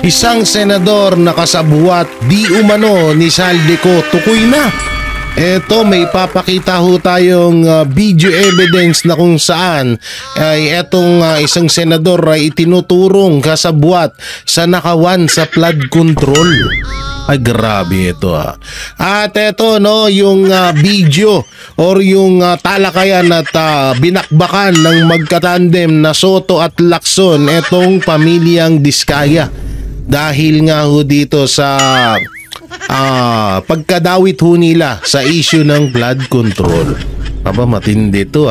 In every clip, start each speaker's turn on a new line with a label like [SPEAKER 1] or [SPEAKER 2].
[SPEAKER 1] Isang senador na kasabwat di umano ni Saldico tukoy na. Eto, may papakita ho tayong video evidence na kung saan ay etong isang senador ay itinuturong kasabwat sa nakawan sa flood control. Ay grabe ito At eto no, yung video or yung talakayan at binakbakan ng magkatandem na Soto at Lacson etong pamilyang Diskaya. Dahil nga ho dito sa pagkadawit ho nila sa issue ng flood control. Aba, matindi ito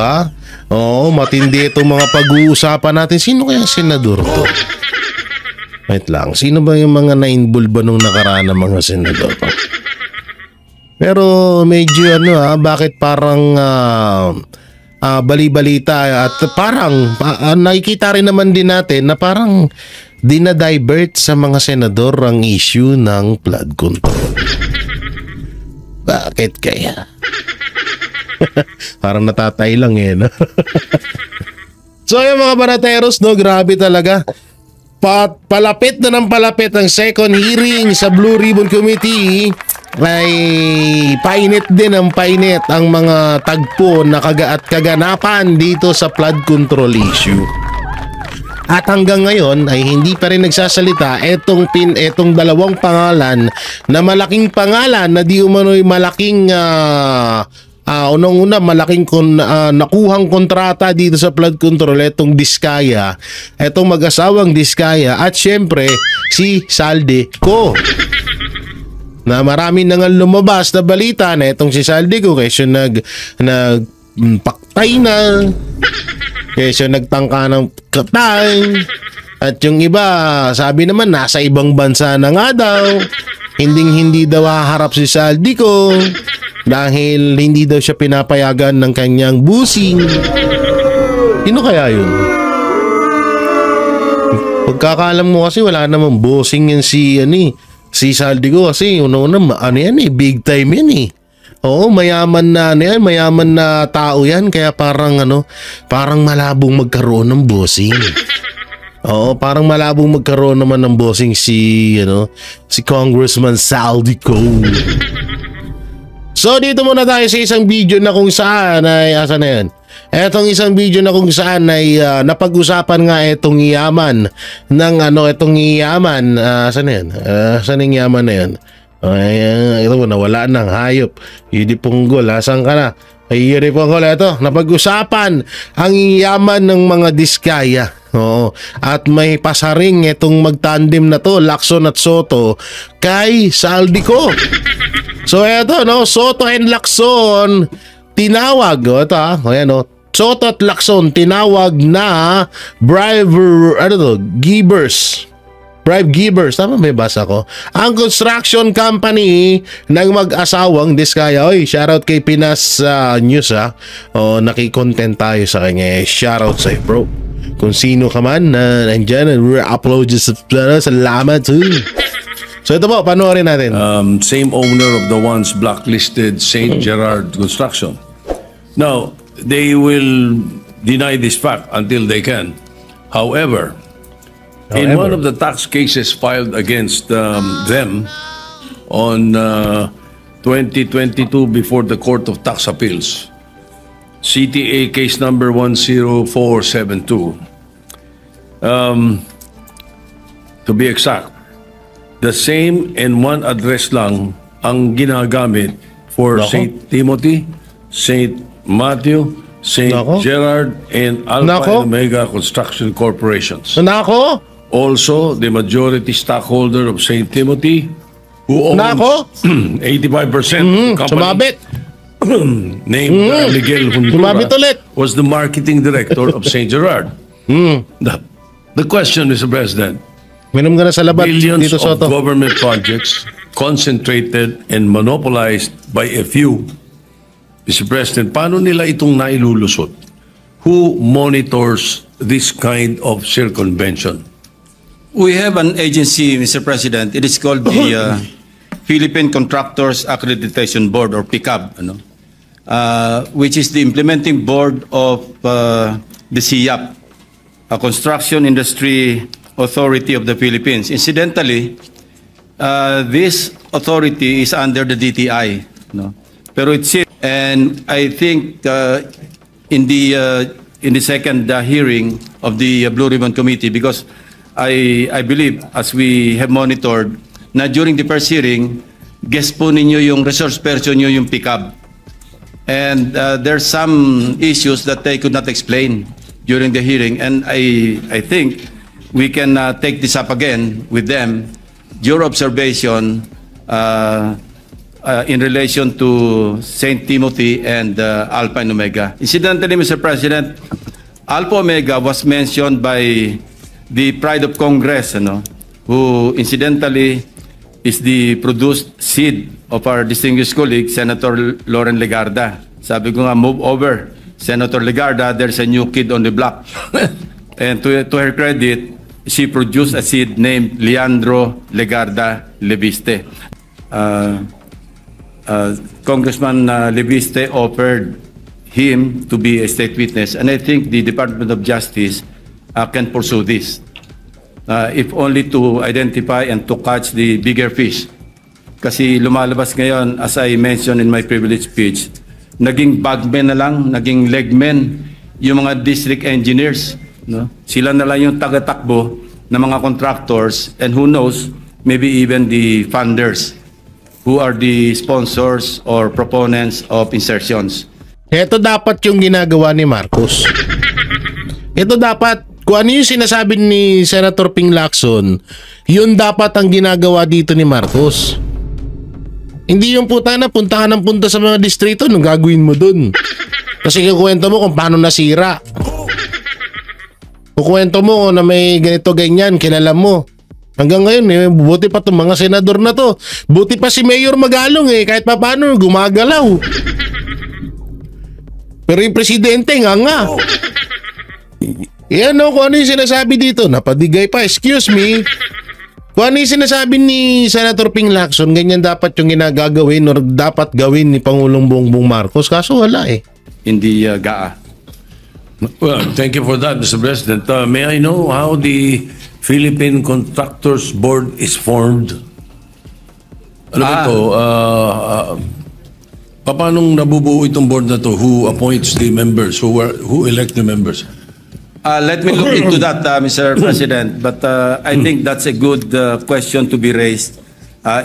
[SPEAKER 1] Oo, matindi itong mga pag-uusapan natin. Sino kaya senador to? Wait lang, sino ba yung mga na-involve ba nung nakaraan ng mga senador? Pero medyo bakit parang bali-balita at parang nakikita rin naman din natin na parang dinadivert sa mga senador ang issue ng flood control. Bakit kaya? Parang natatay lang no? So yung mga banateros, no, grabe talaga. Palapit na ng palapit ang second hearing sa Blue Ribbon Committee ay painit din ang painit ang mga tagpo na kaganapan dito sa flood control issue. At hanggang ngayon ay hindi pa rin nagsasalita etong dalawang pangalan na malaking pangalan na di umano'y malaking unang-una malaking nakuhang kontrata dito sa flood control etong Diskaya, etong mag-asawang Diskaya at syempre si Saldico. Na marami nang lumabas na balita na etong si Saldico kasi nagpaktay na. Kesyo nagtangka ng katay. At yung iba, sabi naman, nasa ibang bansa na nga daw. Hindi daw haharap si Saldico dahil hindi daw siya pinapayagan ng kanyang busing. Sino kaya yun? Pagkakalam mo kasi wala namang busing yan si Saldico kasi big time yan Oo, mayaman na tao yan kaya parang parang malabong magkaroon ng bossing. Oo, parang malabong magkaroon naman ng bossing si Congressman Saldico. So dito muna tayo sa isang video na kung saan ay asa na yan. Etong isang video na kung saan ay napag-usapan nga etong yaman ng etong yaman saan na yan? Saan yung yaman na yan? Ito nawala ng hayop. Yudi Punggol, asan ka na? Yudi Punggol, ito napag-usapan ang yaman ng mga Diskaya. Oo. At may pasaring itong magtandem na to, Lacson at Soto, kay Saldico. So ito Soto and Lacson tinawag Soto at Lacson tinawag na bribe givers, tama may basa ko. Ang construction company ng mag-asawang Diskaya. Oy, shoutout kay Pinas News nakikontent tayo sa kanya. Shoutout sa'yo bro. Kung sino ka man na nandyan and we're upload sa salamat So ito po, panoorin natin.
[SPEAKER 2] Same owner of the once blacklisted St. Gerard Construction. Now, they will deny this fact until they can. However, in one of the tax cases filed against them on 2022 before the Court of Tax Appeals, CTA case number 10472, to be exact, the same and one address lang ang ginagamit for St. Timothy, St. Matthew, St. Gerard, and Alpha and Omega Construction Corporations. Also, the majority stockholder of St. Timothy, who owns 85% of the company, named Miguel Hontura, was the marketing director of St. Gerard. The question, Mr. President, billions of government projects concentrated and monopolized by a few. Mr. President, paano nila itong nailulusot? Who monitors this kind of circumvention?
[SPEAKER 3] We have an agency, Mr. President. It is called the Philippine Contractors Accreditation Board, or PICAB, which is the implementing board of the CIAP, a construction industry Authority of the Philippines. Incidentally, this authority is under the DTI, no? Pero it's and I think in the second hearing of the Blue Ribbon Committee, because I believe, as we have monitored, na during the first hearing, guest po ninyo yung resource person nyo yung pickup. And there's some issues that they could not explain during the hearing, and I think we can take this up again with them. Your observation in relation to St. Timothy and Alpha and Omega. Incidentally, Mr. President, Alpha Omega was mentioned by the Pride of Congress, who incidentally is the produced seed of our distinguished colleague, Senator Loren Legarda. Sabi ko nga, move over, Senator Legarda, there's a new kid on the block. And to her credit, she produced a seed named Leandro Legarda Leviste. Congressman Leviste offered him to be a state witness, and I think the Department of Justice can pursue this, if only to identify and to catch the bigger fish. Kasi lumalabas ngayon, as I mentioned in my privilege speech, naging bagmen na lang, naging legmen yung mga district engineers, no? Sila na lang yung tagatakbo ng mga contractors, and who knows, maybe even the funders who are the sponsors or proponents of insertions.
[SPEAKER 1] Ito dapat yung ginagawa ni Marcos. Ito dapat, kung ano yung sinasabi ni Senator Ping Lacson, yun dapat ang ginagawa dito ni Marcos. Hindi yung puntahan ng punta sa mga distrito, nung gagawin mo dun. Kasi kukwento mo kung paano nasira. Kukwento mo na may ganito ganyan, kilala mo. Hanggang ngayon, buti pa itong mga senador na to. Buti pa si Mayor Magalong kahit pa paano gumagalaw. Pero yung presidente nga. Yan kung ano yung sinasabi dito, napadigay pa, excuse me. Kung ano yung sinasabi ni Senator Ping Lacson, ganyan dapat yung ginagagawin or dapat gawin ni Pangulong Bongbong Marcos, kaso wala
[SPEAKER 3] In the GAA.
[SPEAKER 2] Well, thank you for that, Mr. President. May I know how the Philippine Contractors Board is formed? Ano ba ito? Paano nabubuo itong board na to? Who appoints the members? Who elect the members?
[SPEAKER 3] Let me look into that, Mr. President. But I think that's a good question to be raised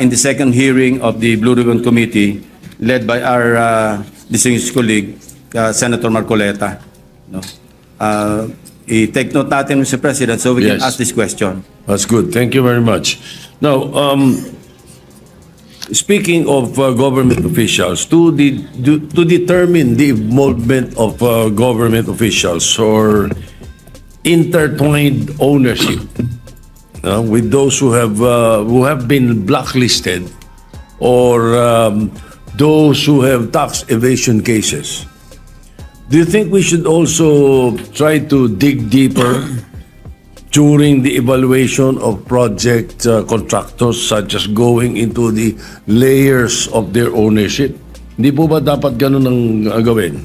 [SPEAKER 3] in the second hearing of the Blue Ribbon Committee, led by our distinguished colleague, Senator Marcoleta. No? I-take note natin, Mr. President, so we can
[SPEAKER 2] Yes.
[SPEAKER 3] ask this question.
[SPEAKER 2] That's good. Thank you very much. Now, speaking of government officials, to determine the involvement of government officials or intertwined ownership with those who have been blacklisted or those who have tax evasion cases, do you think we should also try to dig deeper during the evaluation of project contractors, such as going into the layers of their ownership? Hindi po ba dapat ganun ang gawin?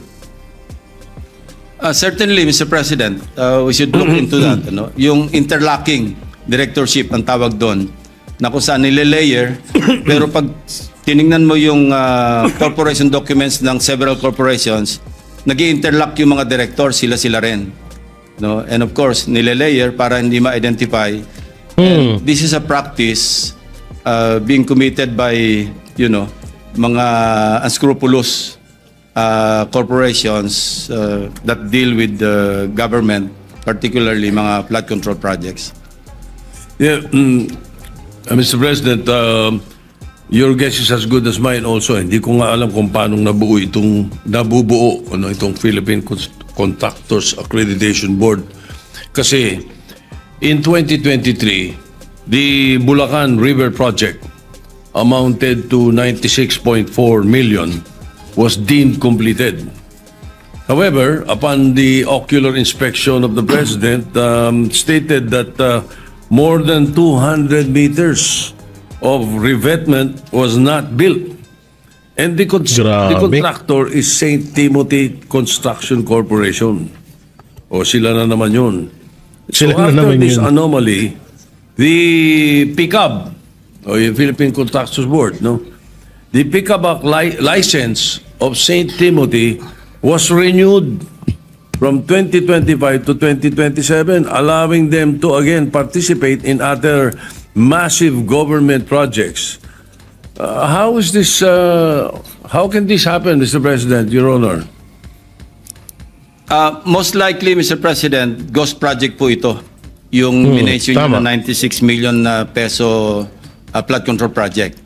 [SPEAKER 3] Certainly, Mr. President, we should look into that. Yung interlocking directorship ang tawag doon, na kung saan nile-layer, pero pag tiningnan mo yung corporation documents ng several corporations, nag-i-interlock yung mga director, sila rin. No? And of course, nile-layer para hindi ma-identify. And this is a practice being committed by, mga unscrupulous corporations that deal with the government, particularly mga flood control projects.
[SPEAKER 2] Yeah, Mr. President, your guess is as good as mine also. Hindi ko nga alam kung paano nabubuo itong Philippine Contractors Accreditation Board. Kasi in 2023, the Bulacan River Project amounted to 96.4 million was deemed completed. However, upon the ocular inspection of the President, stated that more than 200 meters of revetment was not built. And the contractor is St. Timothy Construction Corporation. O sila na naman yun. So
[SPEAKER 1] Sila na
[SPEAKER 2] after
[SPEAKER 1] naman
[SPEAKER 2] this
[SPEAKER 1] yun.
[SPEAKER 2] anomaly, the PICAB, or yung Philippine Contractors Board, no? The PICAB license of St. Timothy was renewed from 2025 to 2027, allowing them to again participate in other massive government projects. How is this, how can this happen, Mr. President, Your Honor?
[SPEAKER 3] Most likely, Mr. President, ghost project po ito. Yung minention nyo
[SPEAKER 1] tama.
[SPEAKER 3] na 96 million na peso flood control project.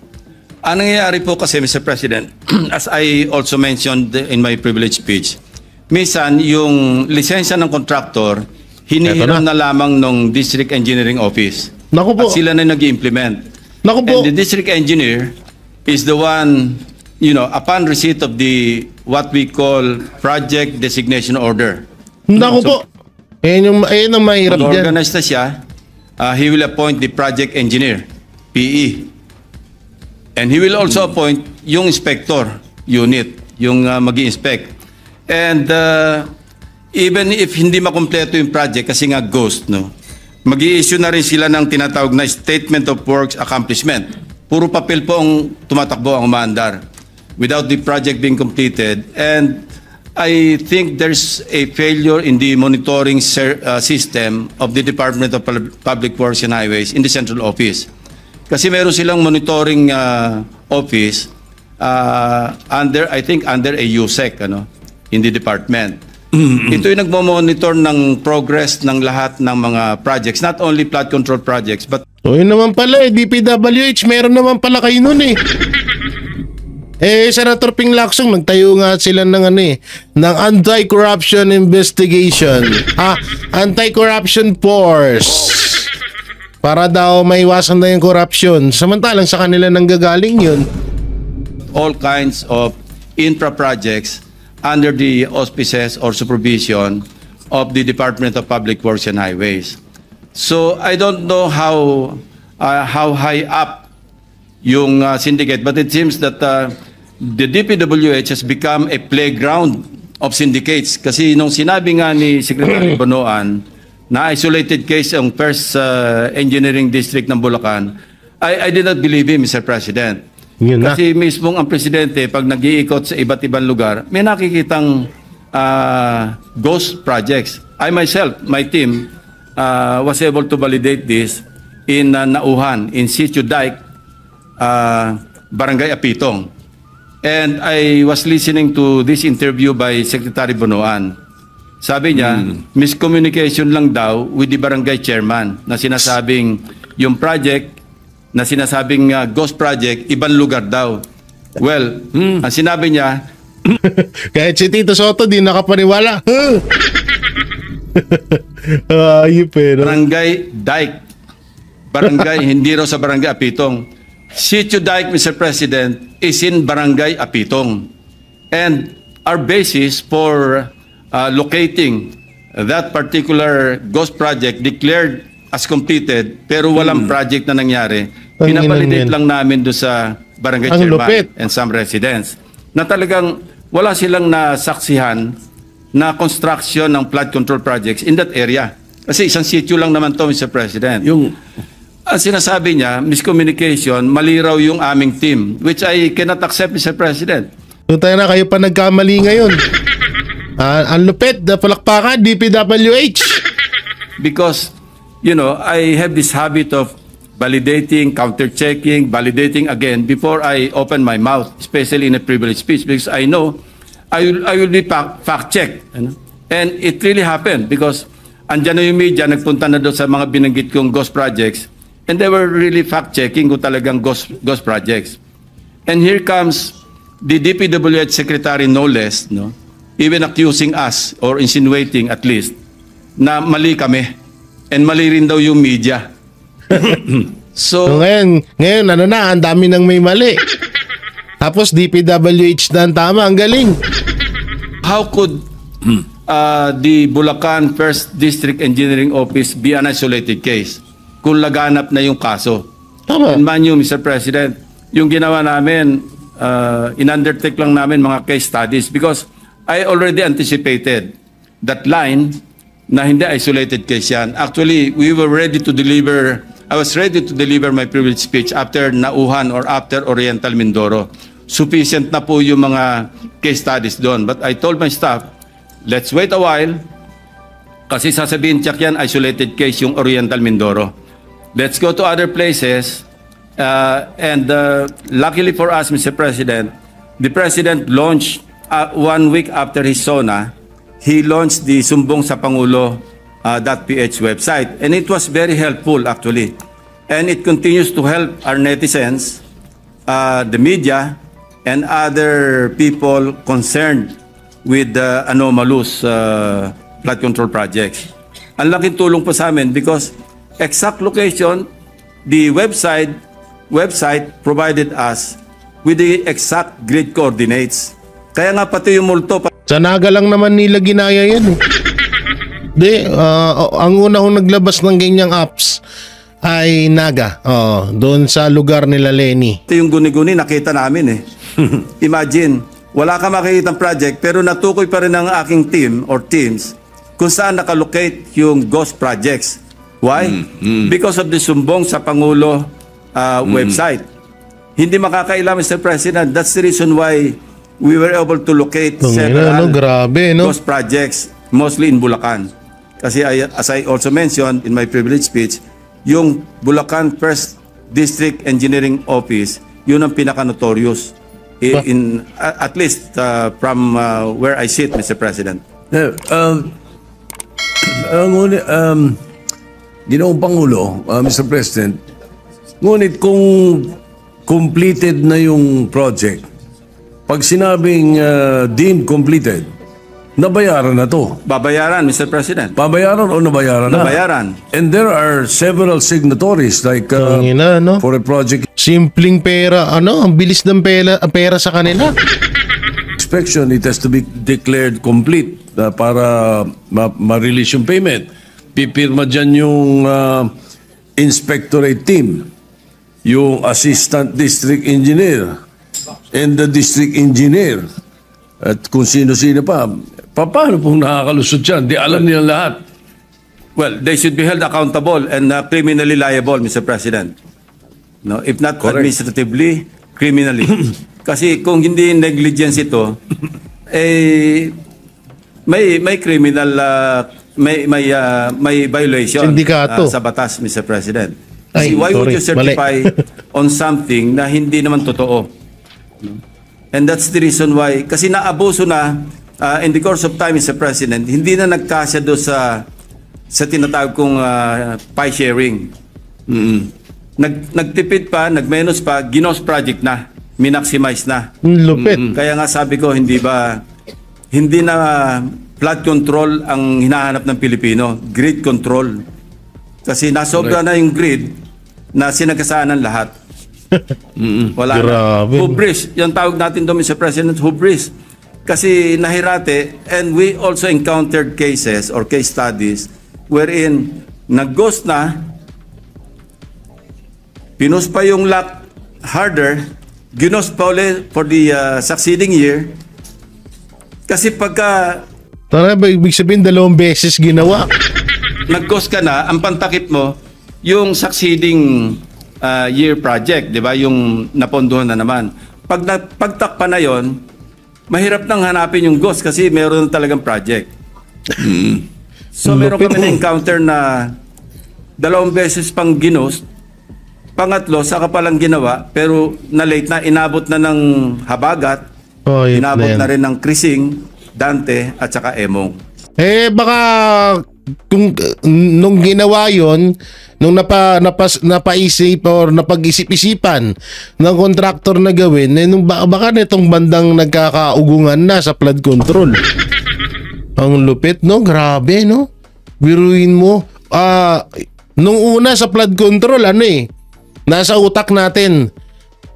[SPEAKER 3] Ang nangyayari po kasi, Mr. President, as I also mentioned in my privilege speech, minsan yung lisensya ng contractor, hinihiram na lamang ng District Engineering Office.
[SPEAKER 1] Naku po.
[SPEAKER 3] At sila na nag-implement.
[SPEAKER 1] Naku po.
[SPEAKER 3] And the district engineer is the one, you know, upon receipt of the what we call project designation order.
[SPEAKER 1] Naku po. Ayun ang mahirap dyan.
[SPEAKER 3] Organized na siya, he will appoint the project engineer, PE. And he will also appoint yung inspector unit, yung mag-i-inspect. And even if hindi makumpleto yung project kasi nga ghost, no, mag-i-issue na rin sila ng tinatawag na Statement of Works Accomplishment. Puro papel po ang tumatakbo, ang umaandar without the project being completed. And I think there's a failure in the monitoring system of the Department of Public Works and Highways in the central office. Kasi meron silang monitoring office under, I think, under a USEC, ano, in the department. Ito yung nagmo-monitor ng progress ng lahat ng mga projects, not only flood control projects, but
[SPEAKER 1] So yun naman pala DPWH, meron naman pala kayo nun eh. Senator Ping Lacson, nagtayo nga sila ng ng Anti-Corruption Investigation. Anti-Corruption Force. Para daw maiwasan na yung corruption. Samantalang sa kanila nanggagaling yun.
[SPEAKER 3] all kinds of infra projects under the auspices or supervision of the Department of Public Works and Highways. So I don't know how high up yung syndicate, but it seems that the DPWH has become a playground of syndicates. Kasi nung sinabi nga ni Secretary Bonoan na isolated case ang first engineering district ng Bulacan, I did not believe him, Mr. President.
[SPEAKER 1] Yun na.
[SPEAKER 3] Kasi mismong ang presidente, pag nag-iikot sa iba't ibang lugar, may nakikitang ghost projects. I myself, my team, was able to validate this in Nauhan, in Sitio Dike, Barangay Apitong. And I was listening to this interview by Secretary Bonoan. Sabi niya, miscommunication lang daw with the barangay chairman na sinasabing yung project na sinasabing ghost project, ibang lugar daw. Well, ang sinabi niya,
[SPEAKER 1] Kahit si Tito Soto di nakapaniwala. Ayun pero.
[SPEAKER 3] Barangay Dike. Barangay, hindi raw sa Barangay Apitong. Sitio Dike, Mr. President, is in Barangay Apitong. And our basis for locating that particular ghost project declared as completed pero walang project na nangyari. Pinabalidate lang namin doon sa barangay
[SPEAKER 1] Ang
[SPEAKER 3] chairman
[SPEAKER 1] lupit.
[SPEAKER 3] and some residents na talagang wala silang nasaksihan na construction ng flood control projects in that area. Kasi isang sitio lang naman to, Mr. President.
[SPEAKER 2] Yung
[SPEAKER 3] Ang sinasabi niya, miscommunication, mali raw yung aming team, which I cannot accept, Mr. President.
[SPEAKER 1] Kung tayo na kayo pa nagkamali ngayon. Ang lupit, palakpakan, DPWH.
[SPEAKER 3] Because, you know, I have this habit of validating, counter-checking, validating again before I open my mouth, especially in a privileged speech, because I know I will be fact-checked. You know? And it really happened because andyan na yung media, nagpunta na doon sa mga binanggit kong ghost projects, and they were really fact-checking kung talagang ghost projects. And here comes the DPWH Secretary, no less, no, even accusing us, or insinuating at least, na mali kami. And mali rin daw yung media.
[SPEAKER 1] So
[SPEAKER 3] So,
[SPEAKER 1] ngayon ano na, ang dami nang may mali. Tapos DPWH na ang tama, ang galing.
[SPEAKER 3] how could the Bulacan First District Engineering Office be an isolated case kung laganap na yung kaso?
[SPEAKER 1] Tama.
[SPEAKER 3] And man you, Mr. President, yung ginawa namin, in-undertake lang namin mga case studies because I already anticipated that line na hindi isolated case yan. Actually, we were ready to deliver, I was ready to deliver my privilege speech after Nauhan or after Oriental Mindoro. Sufficient na po yung mga case studies doon. But I told my staff, let's wait a while, kasi sasabihin check yan, isolated case yung Oriental Mindoro. Let's go to other places. Luckily for us, Mr. President, the President launched 1 week after his SONA, he launched the Sumbong sa Pangulo .ph website. And it was very helpful actually. And it continues to help our netizens, the media, and other people concerned with the anomalous flood control projects. Ang laking tulong po sa amin because exact location, the website provided us with the exact grid coordinates. Kaya nga pati yung multo.
[SPEAKER 1] Sa Naga lang naman nila ginaya yan. Ang una kong naglabas ng ganyang apps ay Naga. Doon sa lugar nila Lenny.
[SPEAKER 3] Ito yung guni-guni nakita namin eh. Imagine, wala ka makikitang project pero natukoy pa rin ng aking team or teams kung saan nakalocate yung ghost projects. Why? Because of the Sumbong sa Pangulo website. Hindi makakaila, Mr. President. That's the reason why we were able to locate several ghost projects, mostly in Bulacan. Kasi as I also mentioned in my privilege speech, yung Bulacan First District Engineering Office, yun ang pinaka-notorious. At least from where I sit, Mr. President.
[SPEAKER 2] Ginoong Pangulo, Mr. President, ngunit kung completed na yung project, pag sinabing deemed completed, nabayaran na to.
[SPEAKER 3] Babayaran, Mr. President.
[SPEAKER 2] Babayaran o nabayaran na?
[SPEAKER 3] Nabayaran.
[SPEAKER 2] And there are several signatories like for a project
[SPEAKER 1] simpleng pera, ang bilis ng pera sa kanila.
[SPEAKER 2] inspection, it has to be declared complete para ma-release yung payment. Pipirma dyan yung inspectorate team, yung assistant district engineer, and the district engineer, at kung sino-sino pa. Paano pong nakakalusot yan? Di alam nila lahat.
[SPEAKER 3] Well, they should be held accountable and criminally liable, Mr. President. No, if not
[SPEAKER 2] Correct.
[SPEAKER 3] administratively, criminally. Kasi kung hindi negligence ito, may criminal may violation
[SPEAKER 1] Sindikato.
[SPEAKER 3] sa batas, Mr. President. Kasi
[SPEAKER 1] Ay,
[SPEAKER 3] why would
[SPEAKER 1] sorry,
[SPEAKER 3] you certify on something na hindi naman totoo? And that's the reason why, kasi naabuso na in the course of time, Mr. President, hindi na nagkasya doon sa tinatawag kong pie sharing. Nagtipid pa, nagmenos pa, ginos project na, minaximize na.
[SPEAKER 1] Lupit.
[SPEAKER 3] Kaya nga sabi ko, hindi na flood control ang hinahanap ng Pilipino, grid control. Kasi nasobra na yung grid na sinagasaan ng lahat. Wala
[SPEAKER 1] Grabe.
[SPEAKER 3] na. Hubris. Yung tawag natin doon, Mr. President, hubris. Kasi nahirate, and we also encountered cases or case studies wherein nag-ghost na, pinus pa yung lot harder, ginos pa ulit for the succeeding year. Kasi pagka
[SPEAKER 1] Tara ba, ibig sabihin 2 beses ginawa.
[SPEAKER 3] nag-ghost ka na, ang pantakip mo, yung succeeding year project, di ba? Yung napondohan na naman. Pagtakpa na yon, mahirap nang hanapin yung ghost kasi meron talagang project. So meron kami na-encounter na 2 beses pang ginost, pangatlo, saka palang ginawa, pero na-late na, inabot na ng Habagat, inabot na rin ng Krising, Dante, at saka Emong.
[SPEAKER 1] Baka kung nung ginawa yon, nung napaisip or napag-isip-isipan ng kontraktor na gawin, baka nitong bandang nagkakaugungan na sa flood control. Ang lupit, no? Grabe, no? Biruin mo. Nung una sa flood control, nasa utak natin,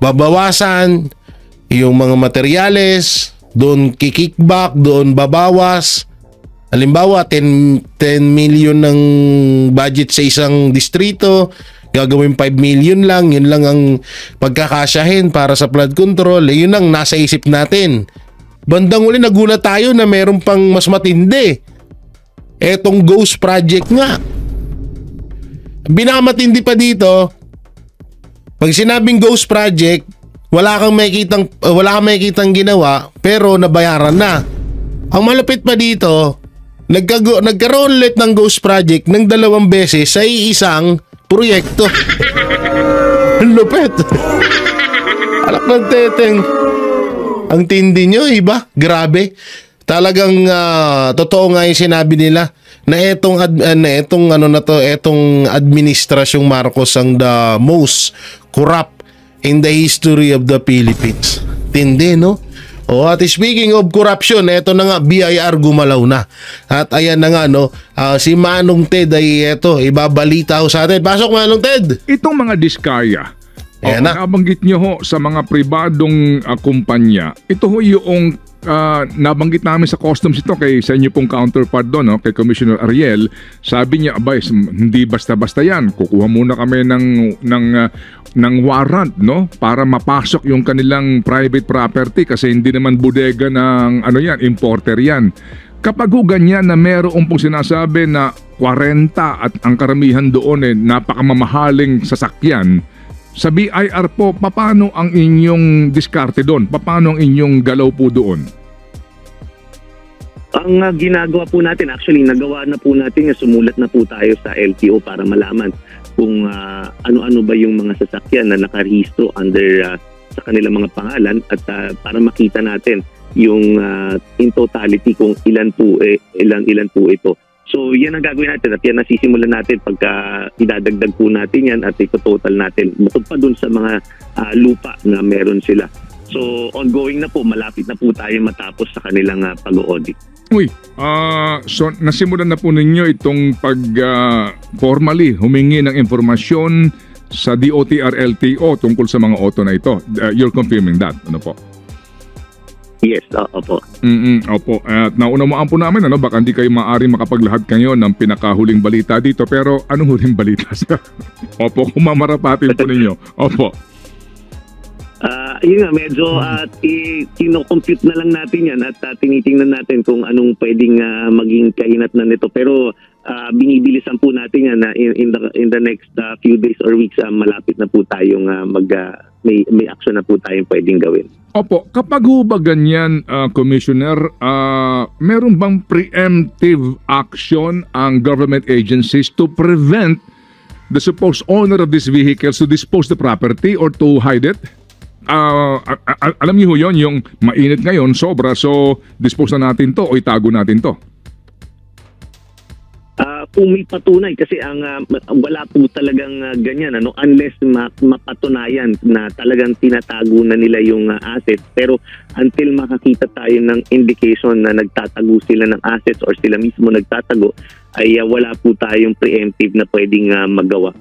[SPEAKER 1] babawasan yung mga materyales, doon kikickback, doon babawas. Halimbawa, 10 million ng budget sa isang distrito, gagawin 5 million lang, yun lang ang pagkakasyahin para sa flood control. Yun ang nasa isip natin. Bandang uli nagulat tayo na meron pang mas matindi. etong Ghost Project nga. Binamatindi pa dito, pag sinabing Ghost Project, wala kang makikitang ginawa pero nabayaran na. Ang malapit pa dito, nagkaroon ulit ng Ghost Project ng 2 beses sa isang proyekto. Ang lupit. Alak ng teteng. Ang tindi nyo, iba? Grabe. Talagang totoo nga yung sinabi nila na etong administrasyong Marcos ang the most corrupt in the history of the Philippines. Tindi, no? O at speaking of corruption, eto na nga, BIR gumalaw na. At ayan na nga, no, si Manong Ted ay eto, ibabalita ho sa atin. Pasok, Manong Ted!
[SPEAKER 4] Itong mga diskaya,
[SPEAKER 1] Ayan na.
[SPEAKER 4] nabanggit nyo ho sa mga pribadong kumpanya, ito ho yung nabanggit namin sa customs ito sa inyo pong counterpart doon, no? Kay Commissioner Ariel. Sabi niya, abay, hindi basta-basta yan. Kukuha muna kami ng warrant, no? Para mapasok yung kanilang private property kasi hindi naman bodega ng importer yan. Kapag ganyan na meron pong sinasabi na 40 at ang karamihan doon napakamamahaling sasakyan, sa BIR po, paano ang inyong diskarte doon? Paano ang inyong galaw po doon?
[SPEAKER 5] Ang ginagawa po natin, actually nagawa na po natin, sumulat na po tayo sa LTO para malaman kung ano-ano ba yung mga sasakyan na nakarehistro under sa kanilang mga pangalan at para makita natin yung in totality kung ilan po ito. So yan ang gagawin natin at yan nasisimulan natin pagka idadagdag po natin yan at ito-total natin bukod pa dun sa mga lupa na meron sila. So ongoing na po, malapit na po tayo matapos sa kanilang pag-audit.
[SPEAKER 4] Uy, so nasimulan na po ninyo itong formally humingi ng informasyon sa DOTR LTO tungkol sa mga auto na ito. You're confirming that, ano po?
[SPEAKER 5] Yes, opo.
[SPEAKER 4] Opo. At naunamaan po namin, baka hindi kayo maaari makapaglahad kayo ng pinakahuling balita dito. Pero anong huling balita? Opo, kung mamarapatin po ninyo. Opo.
[SPEAKER 5] Yun nga, medyo kino-compute na lang natin yan at tinitingnan natin kung anong pwedeng maging kahinatnan nito. Pero binibilisan po natin yan na in the next few days or weeks malapit na po tayong may action na po tayong pwedeng gawin.
[SPEAKER 4] Opo, kapag ba ganyan, Commissioner, meron bang preemptive action ang government agencies to prevent the supposed owner of these vehicles to dispose the property or to hide it? Alam niyo yun, yung mainit ngayon, sobra, so dispose na natin to o itago natin to?
[SPEAKER 5] Kung may patunay kasi wala po talagang ganyan unless mapatunayan na talagang tinatago na nila yung assets, pero until makakita tayo ng indication na nagtatago sila ng assets or sila mismo nagtatago ay wala po tayong preemptive na pwedeng magawa.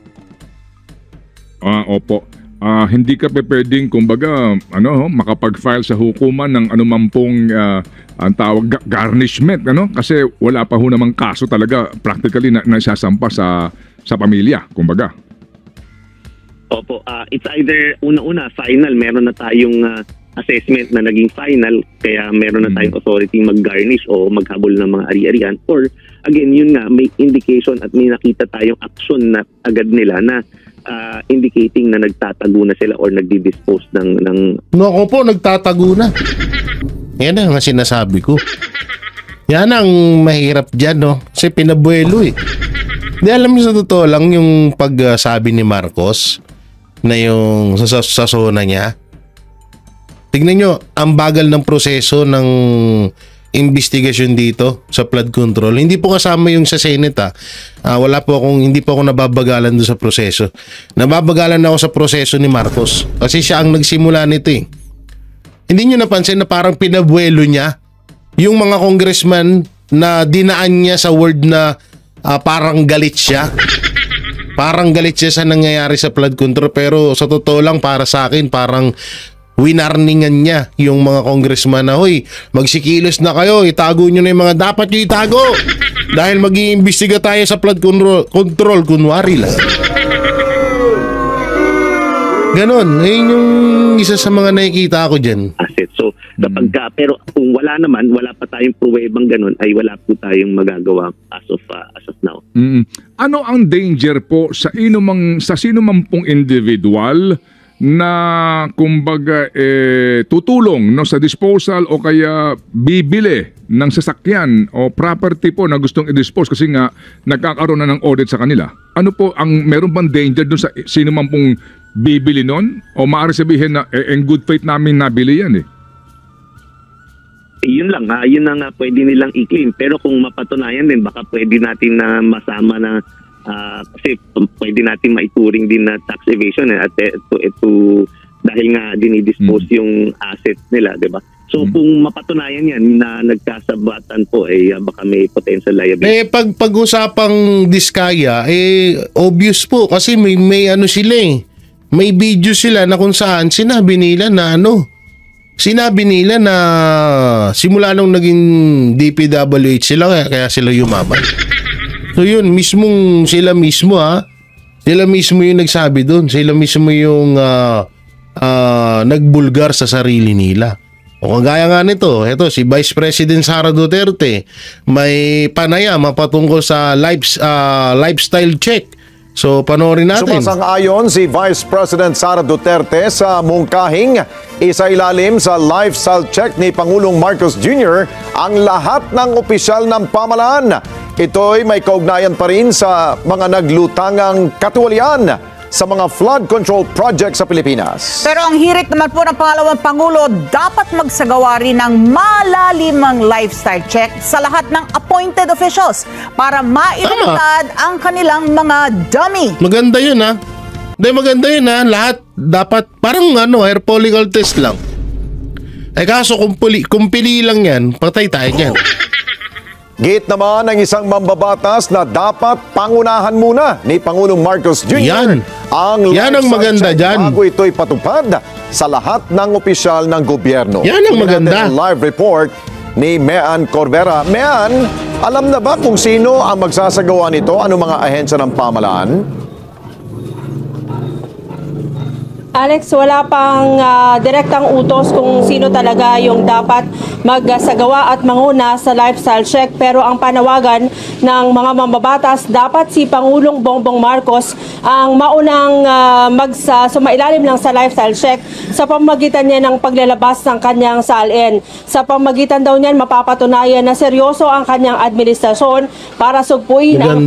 [SPEAKER 4] Opo. Hindi ka pwedeng kumbaga makapag-file sa hukuman ng anumang pong ang tawag garnishment kasi wala pa ho namang kaso talaga practically na isasampa sa pamilya kumbaga.
[SPEAKER 5] Opo, it's either una-una final, meron na tayong assessment na naging final kaya meron na tayong authority mag-garnish o maghabol ng mga ari-arian, or again yun nga, may indication at may nakita tayong action na agad nila na indicating na nagtatago na sila or nagdi-dispose ng...
[SPEAKER 1] Naku po, nagtatago na. Yan ang sinasabi ko. Yan ang mahirap dyan, no? Kasi pinabuelo eh. Di alam niyo sa totoo lang yung pagsabi ni Marcos na yung sa zona niya. Tignan nyo, ang bagal ng proseso ng investigasyon dito sa flood control. Hindi po kasama yung sa Senate hindi po ako nababagalan doon sa proseso. Nababagalan ako sa proseso ni Marcos kasi siya ang nagsimula nito eh. Hindi nyo napansin na parang pinabuelo niya yung mga congressman na dinaan niya sa word na parang galit siya. Parang galit siya sa nangyayari sa flood control, pero sa totoo lang para sa akin parang winarningan niya yung mga congressman na, hoy, magsikilos na kayo, itago nyo na yung mga dapat nyo itago dahil mag-iimbestiga tayo sa flood control kunwari lang. Ganon, yun yung isa sa mga nakikita ko dyan.
[SPEAKER 5] assets. So kapag pero kung wala pa tayong pruwebang ganun, ay wala po tayong magagawa as of now.
[SPEAKER 4] Ano ang danger po sa sino man pong individual na kumbaga tutulong sa disposal o kaya bibili ng sasakyan o property po na gustong i-dispose kasi nga nagkakaroon na ng audit sa kanila? Ano po ang meron bang danger doon sa sino man pong bibili nun? O maaari sabihin na in good faith namin nabili yan
[SPEAKER 5] Yun lang yun na nga pwede nilang i-claim. Pero kung mapatunayan din, baka pwede natin na masama na kasi pwede natin maituring din na tax evasion at ito dahil nga dinidispose yung assets nila, di ba? So kung mapatunayan yan na nagkasabatan po, baka may potential liability.
[SPEAKER 1] Pag-usapang diskaya, obvious po kasi may ano sila may video sila na kung saan sinabi nila na simula nung naging DPWH sila kaya sila yumaman. So yun, sila mismo yung nagsabi doon. Sila mismo yung nagbulgar sa sarili nila. O kagaya nga nito, si Vice President Sara Duterte, may panayam patungkol sa lifestyle check. So panoorin natin.
[SPEAKER 6] Sumasang-ayon si Vice President Sara Duterte sa mungkahing isailalim sa lifestyle check ni Pangulong Marcos Jr. ang lahat ng opisyal ng pamahalaan. Ito'y may kaugnayan pa rin sa mga naglutangang katiwalian sa mga flood control project sa Pilipinas.
[SPEAKER 7] Pero ang hirit naman po ng pangalawang Pangulo, dapat magsagawa rin ng malalimang lifestyle check sa lahat ng appointed officials para mailigtad ang kanilang mga dummy.
[SPEAKER 1] Maganda yun maganda yun lahat dapat parang air follicle test lang. Kaso kung pili lang yan, patay tayo yan.
[SPEAKER 6] Git naman ng isang mambabatas na dapat pangunahan muna ni Pangulong Marcos Jr.
[SPEAKER 1] Yan ang maganda dyan.
[SPEAKER 6] Bago ito'y patupad sa lahat ng opisyal ng gobyerno.
[SPEAKER 1] Yan ang maganda.
[SPEAKER 6] Live report ni Mean Corvera. Mean, alam na ba kung sino ang magsasagawa nito? Anong mga ahensya ng pamahalaan?
[SPEAKER 8] Alex, wala pang direktang utos kung sino talaga yung dapat magsagawa at manguna sa lifestyle check. Pero ang panawagan ng mga mambabatas, dapat si Pangulong Bongbong Marcos ang maunang sumailalim lang sa lifestyle check sa pamamagitan niya ng paglalabas ng kanyang salin. Sa pamamagitan daw niyan, mapapatunayan na seryoso ang kanyang administrasyon para sugpuin ang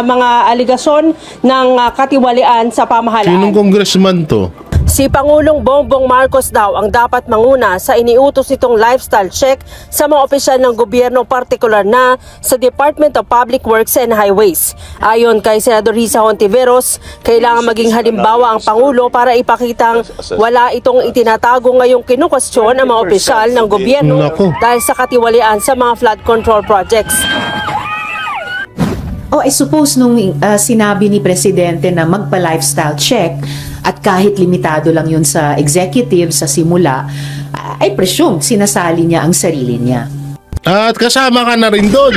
[SPEAKER 8] mga aligasyon ng katiwalian sa pamahalaan.
[SPEAKER 1] Sinong congressman to?
[SPEAKER 8] Si Pangulong Bongbong Marcos daw ang dapat manguna sa iniutos nitong lifestyle check sa mga opisyal ng gobyerno, partikular na sa Department of Public Works and Highways. Ayon kay Senador Risa Hontiveros, kailangan maging halimbawa ang Pangulo para ipakitang wala itong itinatago ngayong kinukwestiyon ang mga opisyal ng gobyerno dahil sa katiwalian sa mga flood control projects.
[SPEAKER 9] I suppose nung sinabi ni Presidente na magpa-lifestyle check at kahit limitado lang yun sa executive sa simula, I presume sinasali niya ang sarili niya.
[SPEAKER 1] At kasama ka na rin doon.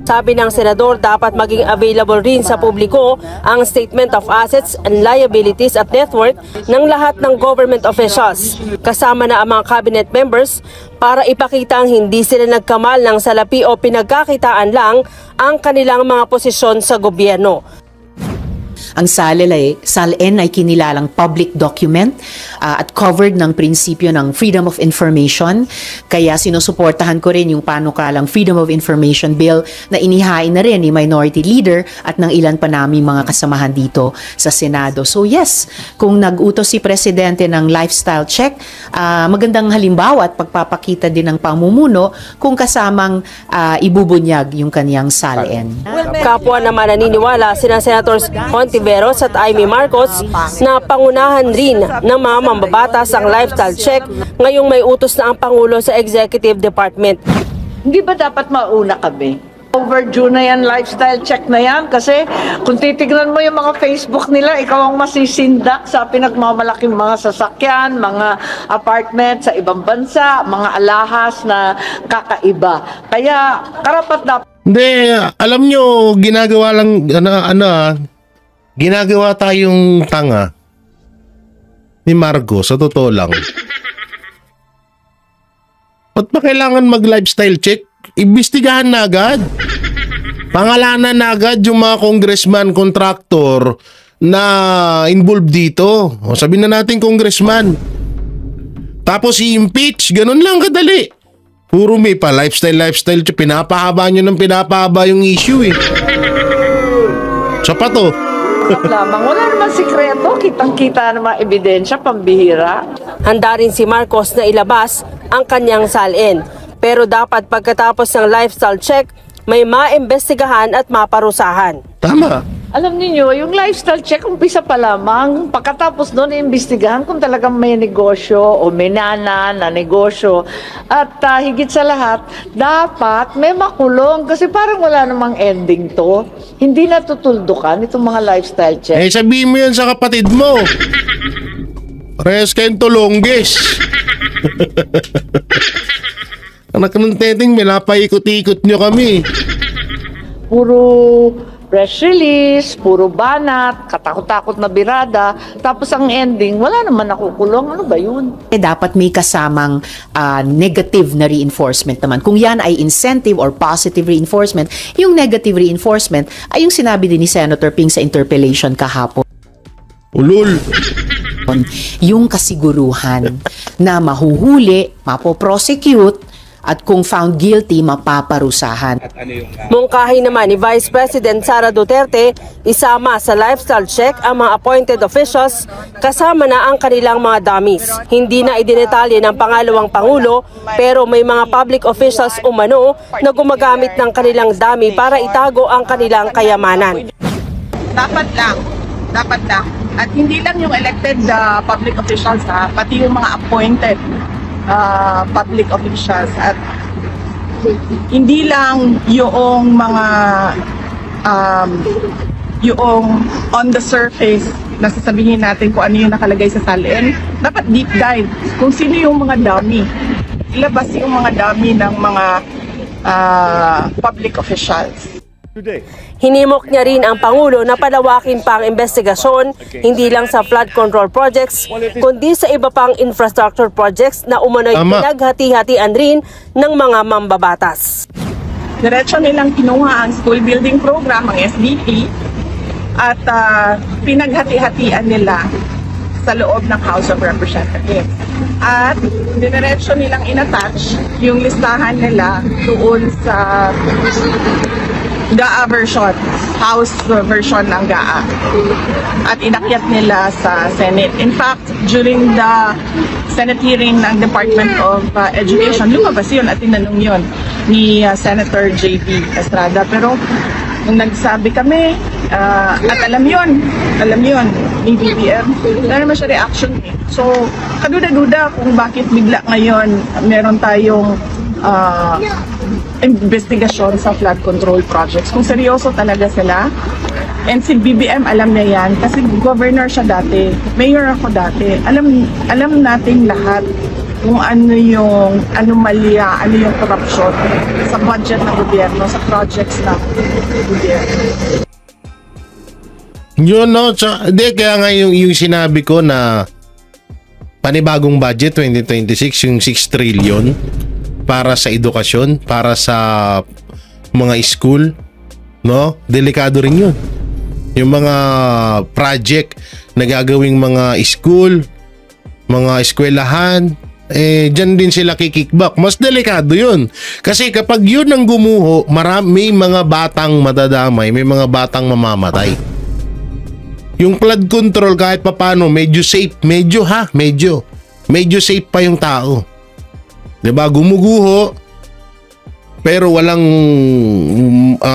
[SPEAKER 8] Sabi ng senador, dapat maging available rin sa publiko ang statement of assets and liabilities at net worth ng lahat ng government officials, kasama na ang mga cabinet members, para ipakita ang hindi sila nagkamal ng salapi o pinagkakitaan lang ang kanilang mga posisyon sa gobyerno.
[SPEAKER 9] Ang SALN ay kinilalang public document at covered ng prinsipyo ng freedom of information. Kaya sinusuportahan ko rin yung panukalang Freedom of Information Bill na inihain na rin ni Minority Leader at ng ilan pa naming mga kasamahan dito sa Senado. So yes, kung nag-utos si Presidente ng lifestyle check, magandang halimbawa at pagpapakita din ng pamumuno kung kasamang ibubunyag yung kaniyang SALN.
[SPEAKER 8] Kapwa naman naniniwala sina Senators Hontiveros at Amy Marcos na pangunahan rin ng mga mambabatas ang lifestyle check ngayong may utos na ang Pangulo sa Executive Department.
[SPEAKER 10] Hindi ba dapat mauna kami? Overdue na yan, lifestyle check na yan. Kasi kung titignan mo yung mga Facebook nila, ikaw ang masisindak sa pinagmamalaking mga sasakyan, mga apartment sa ibang bansa, mga alahas na kakaiba. Kaya karapat dapat.
[SPEAKER 1] Hindi, alam nyo, ginagawa lang, ginagawa tayong tanga. ni Marcos, sa totoo lang. Ba't pa kailangan mag-lifestyle check? Imbestigahan na agad. Pangalanan na agad yung mga congressman, contractor na involved dito. O, sabihin na natin congressman. Tapos i-impeach, ganun lang kadali. Puro may pa lifestyle check. Pinapahaba nyo ng pinapahaba yung issue eh. Sapat to.
[SPEAKER 10] Lamang, wala naman sikreto, kitang-kita naman ebidensya, pambihira.
[SPEAKER 8] Handa rin si Marcos na ilabas ang kanyang salin. Pero dapat pagkatapos ng lifestyle check, may maimbestigahan at maparusahan.
[SPEAKER 1] Tama.
[SPEAKER 10] Alam niyo, yung lifestyle check, umpisa pa lamang. Pagkatapos doon, iimbestigahan kung talagang may negosyo o may na negosyo. At higit sa lahat, dapat may makulong kasi parang wala namang ending to. Hindi natutuldukan itong mga lifestyle check.
[SPEAKER 1] Eh, sabihin mo yan sa kapatid mo. Parehas kayong tulongges. Anak ng teteng, minapaikot-ikot nyo kami.
[SPEAKER 10] Puro press release, puro banat, katakot-takot na birada, tapos ang ending, wala naman nakukulong. Ano ba yun?
[SPEAKER 9] Dapat may kasamang negative na reinforcement naman. Kung yan ay incentive or positive reinforcement, yung negative reinforcement ay yung sinabi din ni Senator Ping sa interpellation kahapon.
[SPEAKER 1] Ulul.
[SPEAKER 9] Yung kasiguruhan na mahuhuli, mapoprosecute, at kung found guilty, mapaparusahan.
[SPEAKER 8] Mungkahi naman ni Vice President Sara Duterte, isama sa lifestyle check ang mga appointed officials kasama na ang kanilang mga dummies. Hindi na idinetalye ng pangalawang Pangulo pero may mga public officials umano na gumagamit ng kanilang dummy para itago ang kanilang kayamanan.
[SPEAKER 11] Dapat lang. At hindi lang yung elected public officials, pati yung mga appointed public officials, at hindi lang yung mga yung on the surface na sasabihin natin kung ano yung nakalagay sa salin. Dapat deep dive kung sino yung mga dummy, ilabas yung mga dummy ng mga public officials.
[SPEAKER 8] Hinimok niya rin ang Pangulo na palawakin pa ang investigasyon hindi lang sa flood control projects kundi sa iba pang infrastructure projects na umano'y pinaghati-hatian rin ng mga mambabatas.
[SPEAKER 11] Diretso nilang kinuha ang school building program, ang SDP, at pinaghati-hatian nila sa loob ng House of Representatives. At diretso nilang inattach yung listahan nila doon sa GAA version, House version ng GAA, at inakyat nila sa Senate. In fact, during the Senate hearing ng Department of Education, lumabas yun at tinanong yun ni Senator J.B. Estrada. Pero nung nagsabi kami, at alam yun ni BBM, wala naman siya reaction. So, kaduda-duda kung bakit bigla ngayon meron tayong investigasyon sa flood control projects. Kung seryoso talaga sila, and si BBM alam niya yan kasi governor siya dati, mayor ako dati, alam natin lahat kung ano yung anomalya, ano yung korupsyon sa budget ng gobyerno, sa projects ng gobyerno.
[SPEAKER 1] Yun, no? So, kaya nga yung sinabi ko na panibagong budget 2026, yung 6 trillion para sa edukasyon, para sa mga school, no? Delikado rin yun. Yung mga project na gagawing mga school, mga eskwelahan, dyan din sila kikickback. Mas delikado yun. Kasi kapag yun ang gumuho, may mga batang madadamay, may mga batang mamamatay. Yung flood control kahit papano, medyo safe, medyo safe pa yung tao. Diba? Gumuguho, pero walang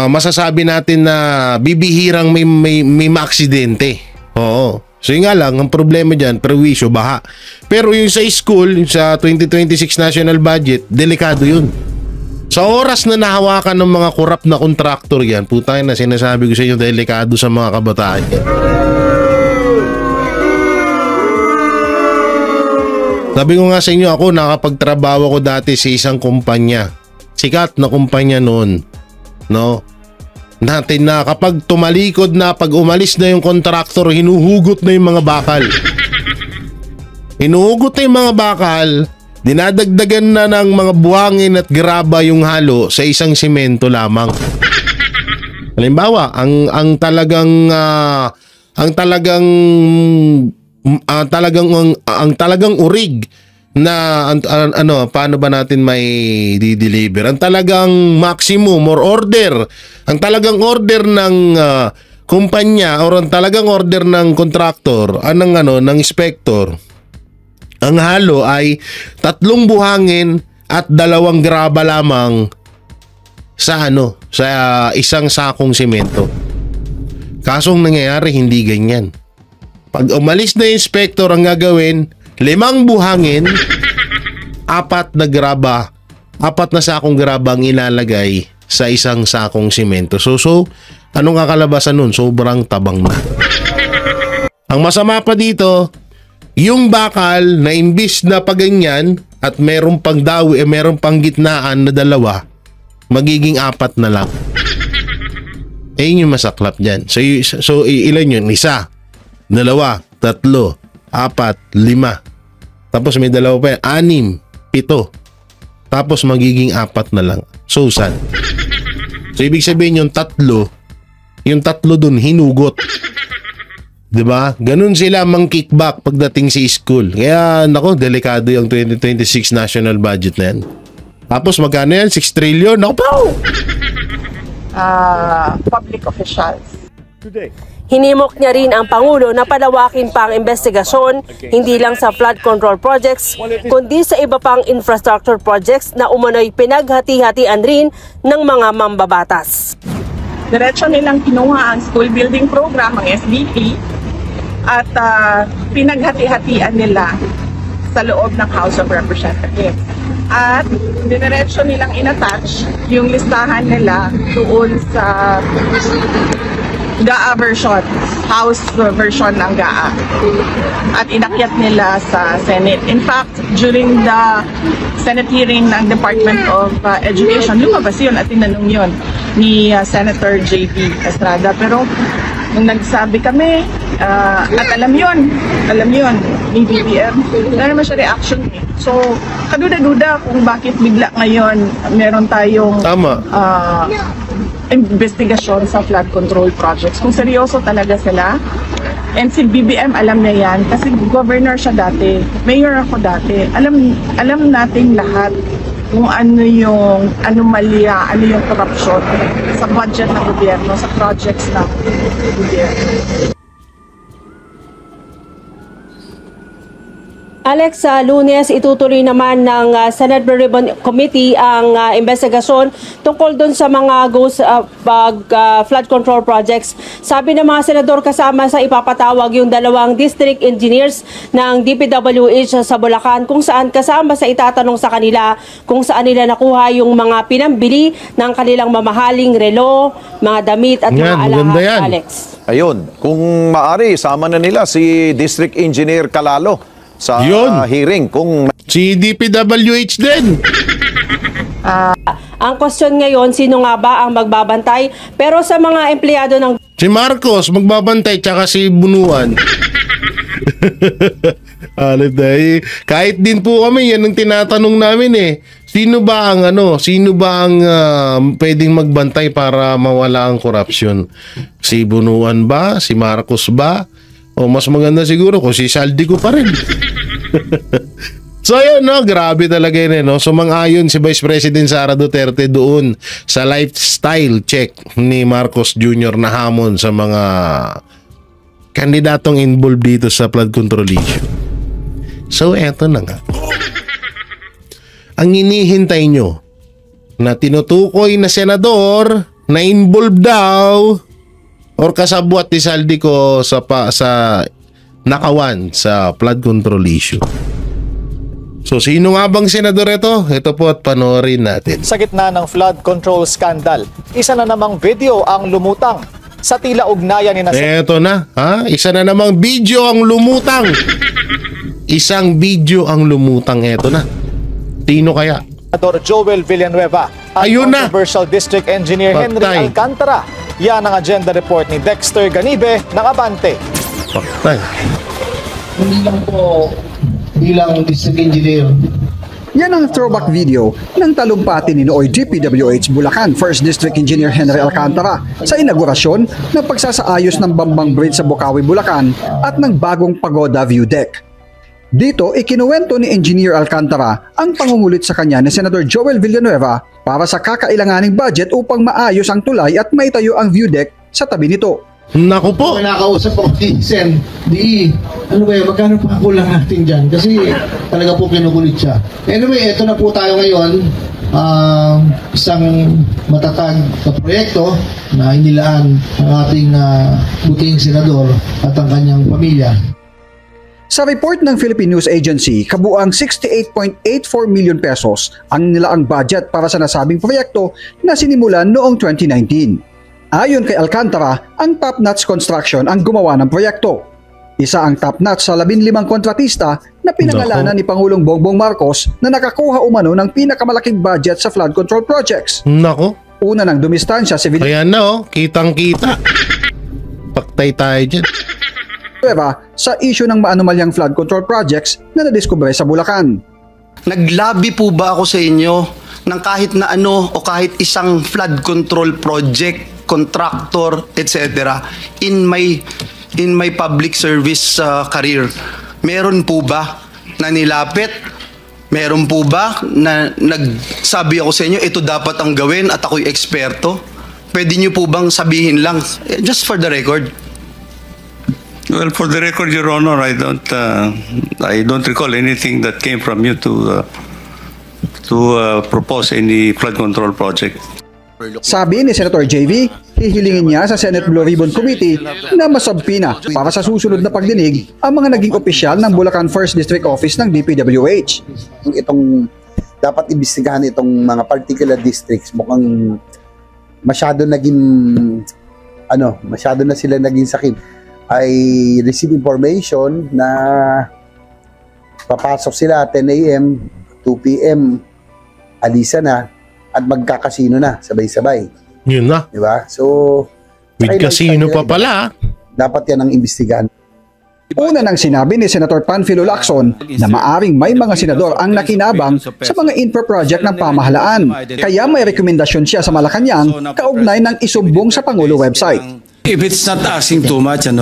[SPEAKER 1] masasabi natin na bibihirang may maaksidente. Oo. So yun nga lang, ang problema dyan, perwisyo, baha. Pero yung sa school, sa 2026 national budget, delikado yun. Sa oras na nahawakan ng mga korap na kontraktor yan, putang na sinasabi ko sa inyo, delikado sa mga kabataan yan. Sabi ko nga sa inyo, ako nakapagtrabaho ko dati sa isang kumpanya. Sikat na kumpanya noon. No? Natin na kapag tumalikod na, pag umalis na yung kontraktor, hinuhugot na yung mga bakal. Hinuhugot na yung mga bakal, dinadagdagan na ng mga buhangin at graba yung halo sa isang simento lamang. Halimbawa, ang talagang urig na paano ba natin may di-deliver? Ang talagang maximum or order, ang talagang order ng kumpanya or ang talagang order ng contractor, ng inspector. Ang halo ay 3 buhangin at 2 graba lamang sa isang sakong simento. Kasong nangyayari hindi ganyan. Pag umalis na inspector, ang gagawin 5 buhangin, 4 na sakong graba ang ilalagay sa isang sakong simento. So anong kakalabasan nun? Sobrang tabang na. Ang masama pa dito, yung bakal na imbis na paganyan at meron pang dawi, meron pang gitnaan na 2, magiging 4 na lang. Yun yung masaklap dyan. So ilan yun? 1, 2, 3, 4, 5. Tapos may 2 pa yan, 6, 7. Tapos magiging 4 na lang. So sad. So ibig sabihin yung 3 dun hinugot. 'Di ba? Ganun sila mang-kickback pagdating sa school. Kaya nako, delikado yung 2026 national budget na yan. Tapos magkano yan? 6 trillion. Nako po!
[SPEAKER 11] Public officials.
[SPEAKER 6] Today.
[SPEAKER 8] Hinimok niya rin ang Pangulo na palawakin pa ang investigasyon hindi lang sa flood control projects kundi sa iba pang infrastructure projects na umano'y pinaghati-hatian rin ng mga mambabatas.
[SPEAKER 11] Diretso nilang kinuha ang school building program, ang SBP, at pinaghati-hatian nila sa loob ng House of Representatives. At diretso nilang inattach yung listahan nila doon sa GAA version, House version ng GAA. At inakyat nila sa Senate. In fact, during the Senate hearing ng Department of Education, lumabas yun at tinanong yun ni Senator J.B. Estrada. Pero nung nagsabi kami, at alam yun ni BBM, wala naman siya reaction eh. So, kaduda-duda kung bakit bigla ngayon meron tayong investigasyon sa flood control projects. Kung seryoso talaga sila, and si BBM alam niya yan, kasi governor siya dati, mayor ako dati, alam natin lahat kung ano yung anomalya, ano yung korupsyon sa budget ng gobyerno, sa projects ng gobyerno.
[SPEAKER 8] Alex, sa Lunes, itutuloy naman ng Senate Blue Ribbon Committee ang investigasyon tungkol doon sa mga flood control projects. Sabi ng mga senador kasama sa ipapatawag yung 2 district engineers ng DPWH sa Bulacan kung saan kasama sa itatanong sa kanila kung saan nila nakuha yung mga pinambili ng kanilang mamahaling relo, mga damit at mga alahas, Alex.
[SPEAKER 6] Ayun, kung maari, sama na nila si District Engineer Calalo sa hearing kung
[SPEAKER 1] si DPWH din.
[SPEAKER 8] Ang question ngayon, sino nga ba ang magbabantay? Pero sa mga empleyado ng
[SPEAKER 1] si Marcos magbabantay tsaka si Bunuan. Kahit din po kami, yan ang tinatanong namin eh. Sino ba ang pwedeng magbantay para mawala ang korupsyon? Si Bunuan ba? Si Marcos ba? O mas maganda siguro kung si Saldico pa rin. So yun, grabe talaga yun, Sumang-ayon si Vice President Sara Duterte doon sa lifestyle check ni Marcos Jr. na hamon sa mga kandidatong involved dito sa flood control issue. So eto na nga. Ang hinihintay nyo na tinutukoy na senador na involved daw or kasabwat ni Saldico sa nakawan sa flood control issue. So sino nga bang senador ito? Ito po at panoorin natin.
[SPEAKER 12] Sa gitna ng flood control scandal, isa na namang video ang lumutang sa tila ugnayan ni
[SPEAKER 1] Ito na, isa na namang video ang lumutang. Isang video ang lumutang, eto na. Sino kaya?
[SPEAKER 12] Senador Joel Villanueva at controversial district engineer Henry Alcantara. Yan ang agenda report ni Dexter Ganibe ng Abante.
[SPEAKER 1] Paktay.
[SPEAKER 13] Hindi lang po bilang district engineer.
[SPEAKER 14] Yan ang throwback video ng talumpati ni Nooy DPWH Bulacan First District Engineer Henry Alcantara sa inaugurasyon ng pagsasaayos ng Bambang Bridge sa Bocaue, Bulacan at ng bagong Pagoda View Deck. Dito, ikinuwento ni Engineer Alcantara ang pangungulit sa kanya ni Senator Joel Villanueva para sa kakailanganing budget upang maayos ang tulay at maitayo ang view deck sa tabi nito.
[SPEAKER 1] Naku po!
[SPEAKER 13] Nakausap ako ni Sen, ano ba yun, magkano pa kulang natin dyan? Kasi talaga po kinukulit siya. Anyway, eto na po tayo ngayon. Isang matatag na proyekto na inilaan ng ating buting senador at ang kanyang pamilya.
[SPEAKER 14] Sa report ng Philippine News Agency, kabuang 68.84 million pesos ang nilaang budget para sa nasabing proyekto na sinimulan noong 2019. Ayon kay Alcantara, ang Top Notch Construction ang gumawa ng proyekto. Isa ang top notch sa 15 kontratista na pinangalanan ni Pangulong Bongbong Marcos na nakakuha umano ng pinakamalaking budget sa flood control projects.
[SPEAKER 1] Nako.
[SPEAKER 14] Una ng dumistansya si
[SPEAKER 1] Ayan na kitang-kita. Paktay tayo dyan.
[SPEAKER 14] Sa issue ng maanumalyang flood control projects na nadiskubre sa Bulacan.
[SPEAKER 15] Naglabi po ba ako sa inyo ng kahit na ano o kahit isang flood control project, contractor, etc. in my public service career? Meron po ba na nilapit? Meron po ba na nagsabi ako sa inyo, ito dapat ang gawin at ako'y eksperto? Pwede nyo po bang sabihin lang, just for the record?
[SPEAKER 3] Well, for the record, Your Honor, I don't recall anything that came from you to propose any flood control project.
[SPEAKER 14] Sabi ni Senator JV, hihilingin niya sa Senate Blue Ribbon Committee na masabpina para sa susunod na pagdinig ang mga naging opisyal ng Bulacan First District Office ng DPWH.
[SPEAKER 16] Itong dapat imbestigahan itong mga particular districts, mukhang masyado na sila naging sakit. I receive information na papasok sila 10 a.m., 2 p.m., alisa na at magkakasino na sabay-sabay.
[SPEAKER 1] Yun na.
[SPEAKER 16] Diba? So,
[SPEAKER 1] with casino pa pala.
[SPEAKER 16] Dapat yan ang imbestigahan.
[SPEAKER 14] Una nang sinabi ni Senator Panfilo Lacson na maaring may mga senador ang nakinabang sa mga infra project ng pamahalaan. Kaya may rekomendasyon siya sa Malacanang kaugnay ng isumbong sa Pangulo website.
[SPEAKER 3] If it's not asking too much, I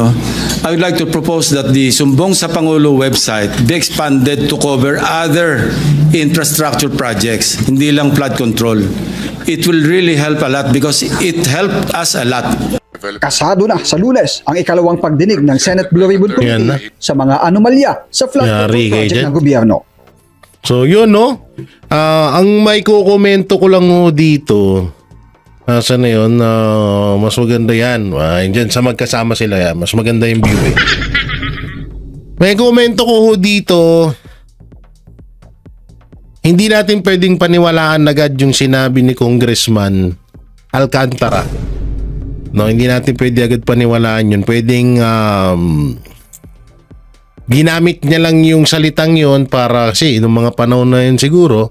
[SPEAKER 3] would like to propose that the Sumbong sa Pangulo website be expanded to cover other infrastructure projects, hindi lang flood control. It will really help a lot because it helped us a lot.
[SPEAKER 14] Kasado na sa Lunes ang ikalawang pagdinig ng Senate Blue Ribbon Committee sa mga anomalya sa flood control project ng gobyerno.
[SPEAKER 1] So yun ang may kukomento ko lang dito. Saan na yun? Mas maganda yan. Diyan sa magkasama sila yan. Mas maganda yung view eh. May komento ko dito. Hindi natin pwedeng paniwalaan agad yung sinabi ni Congressman Alcantara. Hindi natin pwede agad paniwalaan yun. Pwedeng ginamit niya lang yung salitang yun para kasi noong mga panahon na yun siguro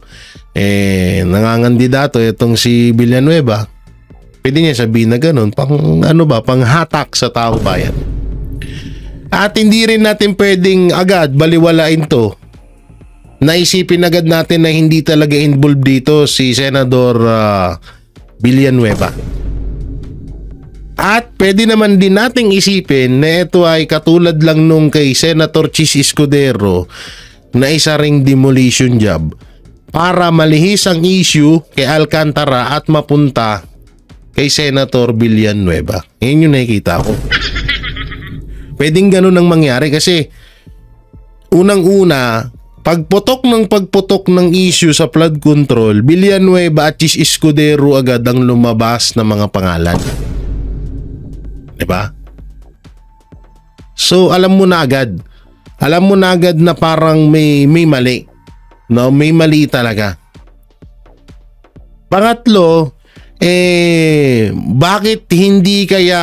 [SPEAKER 1] nangangandidato itong si Villanueva. Pwede niya sabihin na ganun, pang hatak sa tao bayan. At hindi rin natin pwedeng agad baliwalain to. Naisipin agad natin na hindi talaga involved dito si Senador Villanueva. At pwede naman din nating isipin na ito ay katulad lang nung kay Senator Chis Escudero na isa ring demolition job para malihis ang issue kay Alcantara at mapunta kay Senator Villanueva. Yan yung nakikita ko. Pwedeng ganun ang mangyari kasi unang-una, pagputok ng issue sa flood control, Villanueva at Chis Escudero agad ang lumabas na mga pangalan. Diba? So alam mo na agad na parang may mali. May mali talaga. Pangatlo, bakit hindi kaya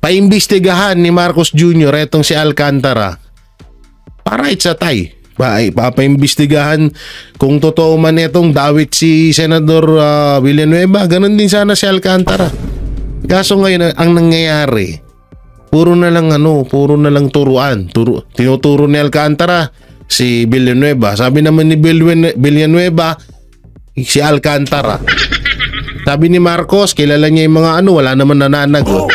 [SPEAKER 1] paimbestigahan ni Marcos Jr. etong si Alcantara para it's a tie? Papaimbestigahan kung totoo man itong dawit si Senador Villanueva, ganun din sana si Alcantara. Kaso ngayon ang nangyayari, puro na lang turuan. Tinuturo ni Alcantara si Villanueva. Sabi naman ni Villanueva, si Alcantara. Sabi ni Marcos, kilala niya yung mga wala naman nananagot.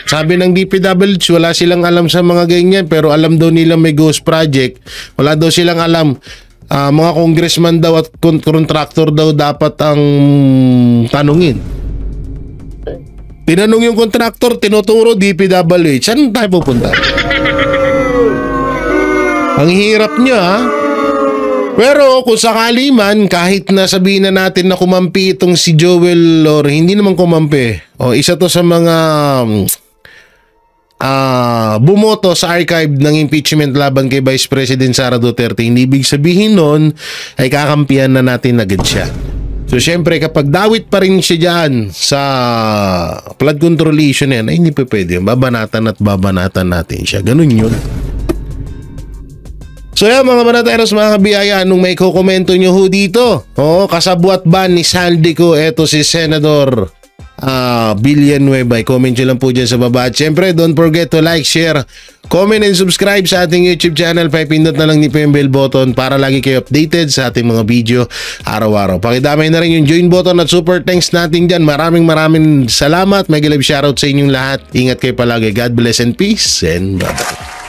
[SPEAKER 1] Sabi ng DPWH, wala silang alam sa mga ganyan, pero alam daw nila may ghost project. Wala daw silang alam. Mga congressman daw at contractor daw dapat ang tanungin. Tinanong yung contractor, tinuturo DPWH. Saan tayo pupunta? Ang hirap niya, ha? Pero kung sakali man, kahit na sabihin na natin na kumampi itong si Joel, or hindi naman kumampi, isa to sa mga bumoto sa archive ng impeachment laban kay Vice President Sara Duterte, hindi ibig sabihin nun ay kakampihan na natin agad siya. So syempre kapag dawit pa rin siya dyan sa flood control issue na yan, ay hindi pa pwede. Babanatan at babanatan natin siya. Ganun yun. So yan mga Banateros, mga kabiyaya, anong may kukomento nyo ho dito? Kasabwat ba ni Saldico eto si Senador Villanueva? Comment nyo lang po dyan sa baba. At syempre, don't forget to like, share, comment and subscribe sa ating YouTube channel. Pindot na lang ni po yung bell button para lagi kayo updated sa ating mga video araw-araw. Pakidamay na rin yung join button at super thanks natin dyan. Maraming salamat. Mega live shoutout sa inyong lahat. Ingat kayo palagi. God bless and peace and bye-bye.